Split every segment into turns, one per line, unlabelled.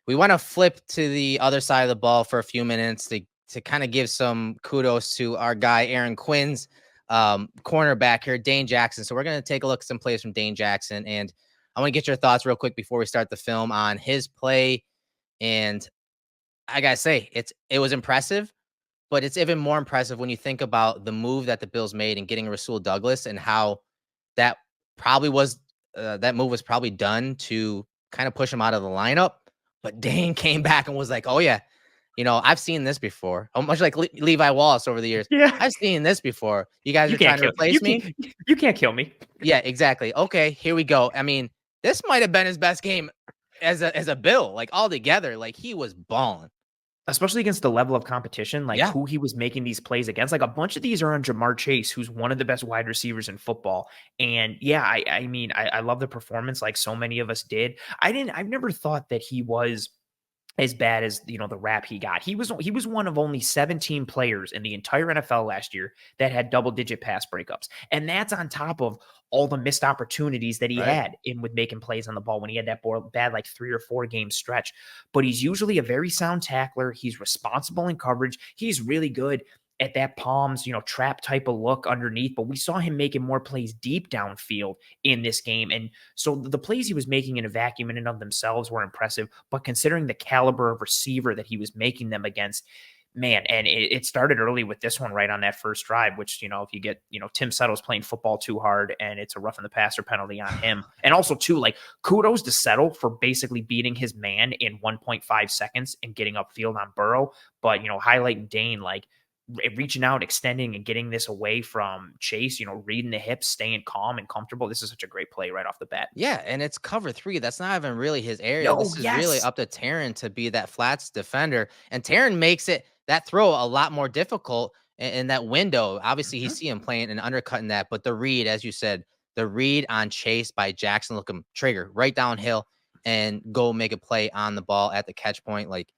we want to flip to the other side of the ball for a few minutes to kind of give some kudos to our guy Aaron Quinn's cornerback here, Dane Jackson. So we're going to take a look at some plays from Dane Jackson, and I want to get your thoughts real quick before we start the film on his play. And I gotta say, it was impressive, but it's even more impressive when you think about the move that the Bills made in getting Rasul Douglas and how that probably was that move was probably done to kind of push him out of the lineup. But Dane came back and was like, "Oh yeah, I've seen this before." Much like Levi Wallace over the years.
Yeah,
I've seen this before. You guys
you
are trying
can't
to
kill
replace me.
You can't kill me.
Yeah, exactly. Okay, here we go. I mean, this might have been his best game as a Bill, like all together. Like he was balling.
Especially against the level of competition, like
Yeah.
who he was making these plays against. Like a bunch of these are on Jamar Chase, who's one of the best wide receivers in football. And yeah, I mean, I love the performance like so many of us did. I've never thought that he was as bad as the rap he got. He was one of only 17 players in the entire NFL last year that had double-digit pass breakups. And that's on top of all the missed opportunities that he
Right.
had in with making plays on the ball when he had that bad like 3 or 4 game stretch. But he's usually a very sound tackler. He's responsible in coverage. He's really good at that palms, trap type of look underneath. But we saw him making more plays deep downfield in this game. And so the plays he was making in a vacuum in and of themselves were impressive. But considering the caliber of receiver that he was making them against, man, and it started early with this one right on that first drive, which, if you get, Tim Settle's playing football too hard and it's a roughing the passer penalty on him. And also, too, like, kudos to Settle for basically beating his man in 1.5 seconds and getting upfield on Burrow. But, highlighting Dane, like, reaching out, extending, and getting this away from Chase, reading the hips, staying calm and comfortable. This is such a great play right off the bat.
Yeah, and it's cover 3. That's not even really his area.
Oh,
This is really
yes.
up to Taron to be that flats defender. And Taron makes that throw a lot more difficult in that window. Obviously, you see him playing and undercutting that. But the read, as you said, the read on Chase by Jackson, look him trigger right downhill and go make a play on the ball at the catch point. Like,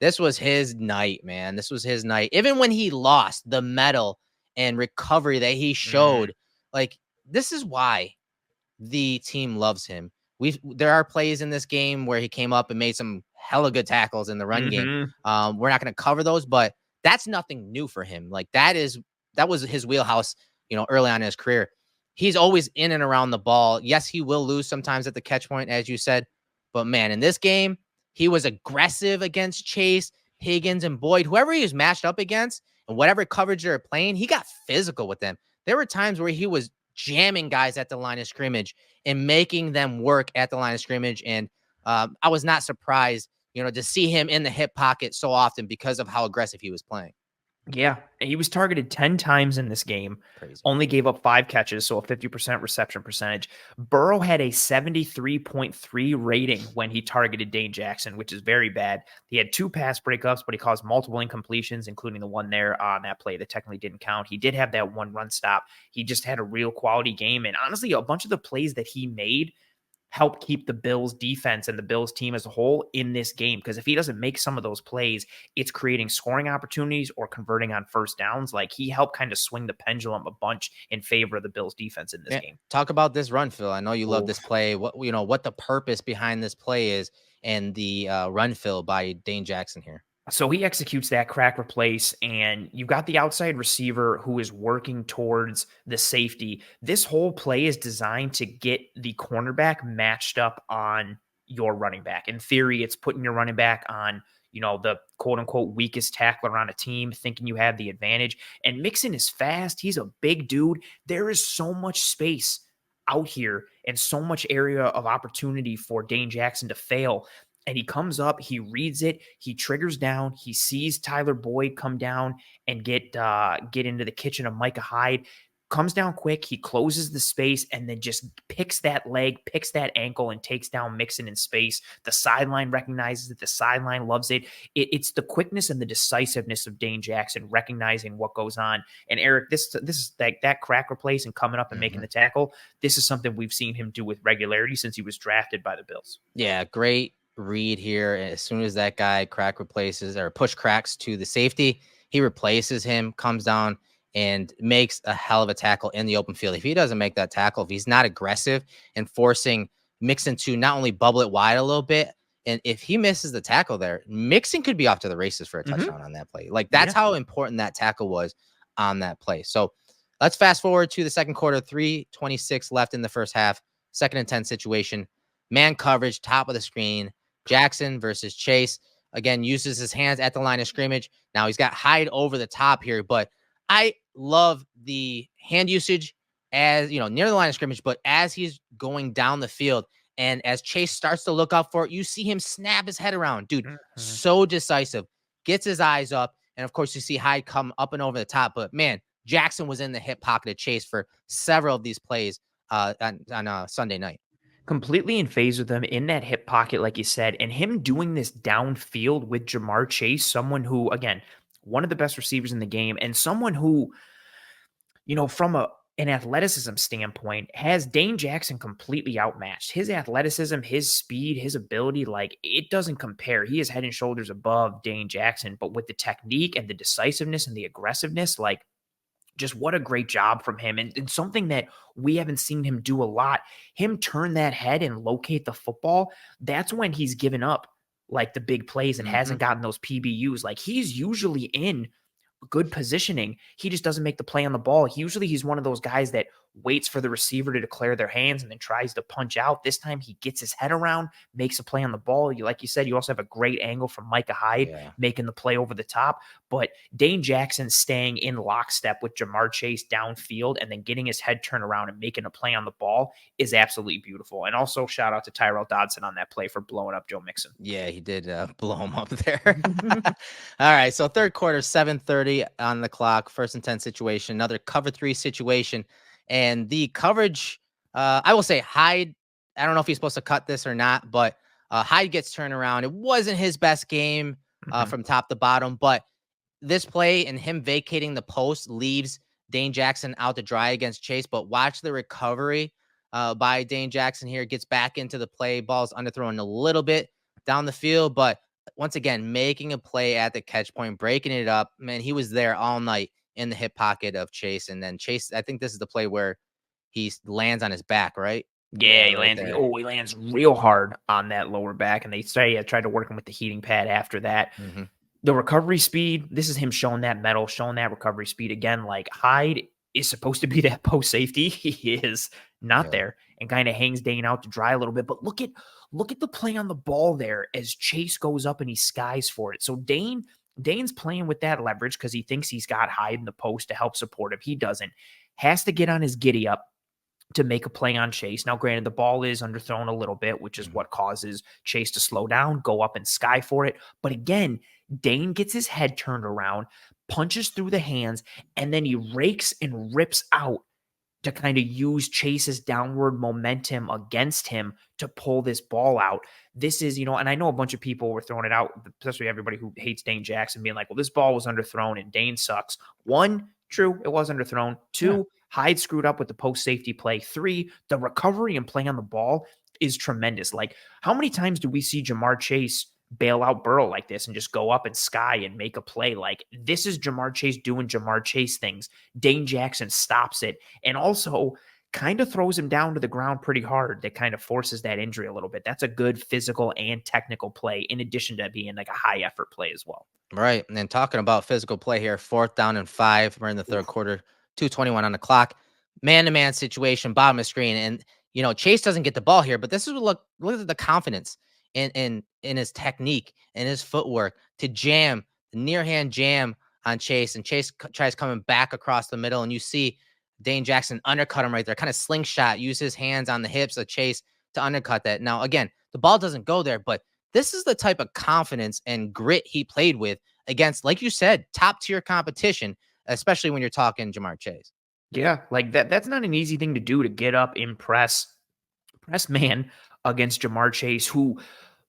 this was his night, man. This was his night. Even when he lost the medal and recovery that he showed, like, this is why the team loves him. There are plays in this game where he came up and made some hella good tackles in the run game. We're not going to cover those, but that's nothing new for him. Like that was his wheelhouse, early on in his career. He's always in and around the ball. Yes, he will lose sometimes at the catch point, as you said, but man, in this game, he was aggressive against Chase, Higgins, and Boyd, whoever he was matched up against, and whatever coverage they're playing, he got physical with them. There were times where he was jamming guys at the line of scrimmage and making them work at the line of scrimmage. And I was not surprised, to see him in the hip pocket so often because of how aggressive he was playing.
Yeah, he was targeted 10 times in this game.
Crazy.
Only gave up 5 catches, so a 50% reception percentage. Burrow had a 73.3 rating when he targeted Dane Jackson, which is very bad. He had 2 pass breakups, but he caused multiple incompletions, including the one there on that play that technically didn't count. He did have that one run stop. He just had a real quality game. And honestly, a bunch of the plays that he made help keep the Bills defense and the Bills team as a whole in this game. Because if he doesn't make some of those plays, it's creating scoring opportunities or converting on first downs. Like he helped kind of swing the pendulum a bunch in favor of the Bills defense in this game.
Talk about this run, Phil. I know you love this play. What the purpose behind this play is and the run, Phil, by Dane Jackson here.
So he executes that crack replace, and you've got the outside receiver who is working towards the safety. This whole play is designed to get the cornerback matched up on your running back. In theory, it's putting your running back on, the quote unquote weakest tackler on a team, thinking you have the advantage. And Mixon is fast. He's a big dude. There is so much space out here and so much area of opportunity for Dane Jackson to fail. And he comes up, he reads it, he triggers down, he sees Tyler Boyd come down and get into the kitchen of Micah Hyde, comes down quick, he closes the space, and then just picks that leg, picks that ankle, and takes down Mixon in space. The sideline recognizes it, the sideline loves it. It's the quickness and the decisiveness of Dane Jackson recognizing what goes on. And Eric, this is that crack replace and coming up and making the tackle. This is something we've seen him do with regularity since he was drafted by the Bills.
Yeah, great read here. As soon as that guy crack replaces or push cracks to the safety, he replaces him, comes down and makes a hell of a tackle in the open field. If he doesn't make that tackle, if he's not aggressive and forcing Mixon to not only bubble it wide a little bit And if he misses the tackle there, Mixon could be off to the races for a
Hmm.
touchdown on that play. Like, that's
Yeah.
how important that tackle was on that play. So let's fast forward to the second quarter, 3:26 left in the first half, 2nd and 10 situation, man coverage, top of the screen, Jackson versus Chase. Again, uses his hands at the line of scrimmage. Now he's got Hyde over the top here, but I love the hand usage as near the line of scrimmage, but as he's going down the field and as Chase starts to look up for it, you see him snap his head around. Dude,
Hmm.
so decisive, gets his eyes up. And of course, you see Hyde come up and over the top. But man, Jackson was in the hip pocket of Chase for several of these plays on Sunday night.
Completely in phase with him in that hip pocket, like you said, and him doing this downfield with Jamar Chase, someone who, again, one of the best receivers in the game, and someone who, from an athleticism standpoint, has Dane Jackson completely outmatched. His athleticism, his speed, his ability, like, it doesn't compare. He is head and shoulders above Dane Jackson, but with the technique and the decisiveness and the aggressiveness, like, just what a great job from him. And something that we haven't seen him do a lot, him turn that head and locate the football. That's when he's given up like the big plays and
Mm-hmm.
hasn't gotten those PBUs. Like, he's usually in good positioning. He just doesn't make the play on the ball. He's one of those guys that waits for the receiver to declare their hands and then tries to punch out. This time he gets his head around, makes a play on the ball. Like you said, you also have a great angle from Micah Hyde
Yeah.
making the play over the top. But Dane Jackson staying in lockstep with Jamar Chase downfield and then getting his head turned around and making a play on the ball is absolutely beautiful. And also shout out to Tyrell Dodson on that play for blowing up Joe Mixon.
Yeah, he did blow him up there. All right, so third quarter, 7:30 on the clock, 1st and 10 situation, another cover 3 situation. And the coverage, I will say Hyde, I don't know if he's supposed to cut this or not, but Hyde gets turned around. It wasn't his best game
Mhm.
from top to bottom, but this play and him vacating the post leaves Dane Jackson out to dry against Chase. But watch the recovery by Dane Jackson here. Gets back into the play. Ball's underthrown a little bit down the field, but once again, making a play at the catch point, breaking it up. Man, he was there all night in the hip pocket of Chase. And then Chase, I think this is the play where he lands on his back, right?
Yeah,
Yeah,
he
right
lands.
there.
Oh, he lands real hard on that lower back, and they say tried to work him with the heating pad after that.
Mm-hmm.
The recovery speed. This is him showing that metal, showing that recovery speed again. Like, Hyde is supposed to be that post safety. He is not
Yeah.
there, and kind of hangs Dane out to dry a little bit. But look at the play on the ball there as Chase goes up and he skies for it. So Dane's playing with that leverage because he thinks he's got Hyde in the post to help support him. He doesn't. Has to get on his giddy up to make a play on Chase. Now, granted, the ball is underthrown a little bit, which is
Mm-hmm.
what causes Chase to slow down, go up and sky for it. But again, Dane gets his head turned around, punches through the hands, and then he rakes and rips out to kind of use Chase's downward momentum against him to pull this ball out. This is, and I know a bunch of people were throwing it out, especially everybody who hates Dane Jackson, being like, well, this ball was underthrown and Dane sucks. One, true, it was underthrown.
Yeah.
Two, Hyde screwed up with the post safety play. Three, the recovery and play on the ball is tremendous. Like, how many times do we see Jamar Chase bail out Burrow like this and just go up and sky and make a play? Like, this is Jamar Chase doing Jamar Chase things. Dane Jackson stops it and also kind of throws him down to the ground pretty hard. That kind of forces that injury a little bit. That's a good physical and technical play in addition to being like a high effort play as well.
Right. And then talking about physical play here, 4th down and 5. We're in the third
Oof.
quarter, 2:21 on the clock. Man to man situation, bottom of screen. And Chase doesn't get the ball here, but this is look at the confidence in his technique and his footwork to jam, the near hand jam on Chase. And Chase tries coming back across the middle, and you see Dane Jackson undercut him right there, kind of slingshot, use his hands on the hips of Chase to undercut that. Now, again, the ball doesn't go there, but this is the type of confidence and grit he played with against, like you said, top tier competition, especially when you're talking Jamar Chase.
Yeah, like that's not an easy thing to do, to get up, press man against Jamar Chase, who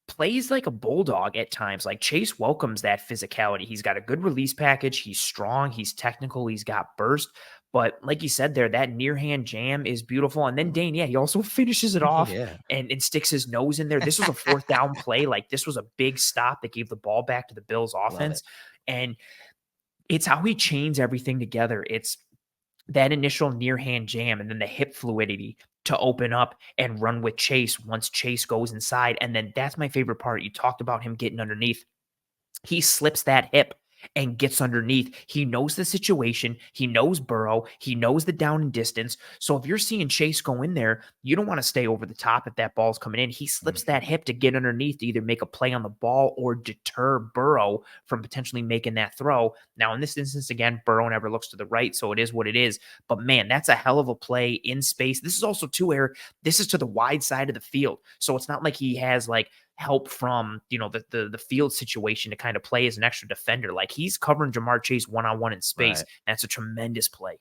plays like a bulldog at times. Like, Chase welcomes that physicality. He's got a good release package. He's strong. He's technical. He's got burst. But like you said there, that near hand jam is beautiful. And then Dane, yeah, he also finishes it off
Yeah.
and sticks his nose in there. This was a fourth down play. Like, this was a big stop that gave the ball back to the Bills
Love it.
offense. And it's how he chains everything together. It's that initial near hand jam and then the hip fluidity to open up and run with Chase once Chase goes inside. And then that's my favorite part. You talked about him getting underneath. He slips that hip and gets underneath. He knows the situation. He knows Burrow. He knows the down and distance. So if you're seeing Chase go in there, you don't want to stay over the top if that ball's coming in. He slips that hip to get underneath to either make a play on the ball or deter Burrow from potentially making that throw. Now, in this instance, again, Burrow never looks to the right, so it is what it is. But man, that's a hell of a play in space. This is also too, Eric, this is to the wide side of the field. So it's not like he has like help from, the field situation to kind of play as an extra defender. Like he's covering Jamar Chase one-on-one in space.
Right.
That's a tremendous play.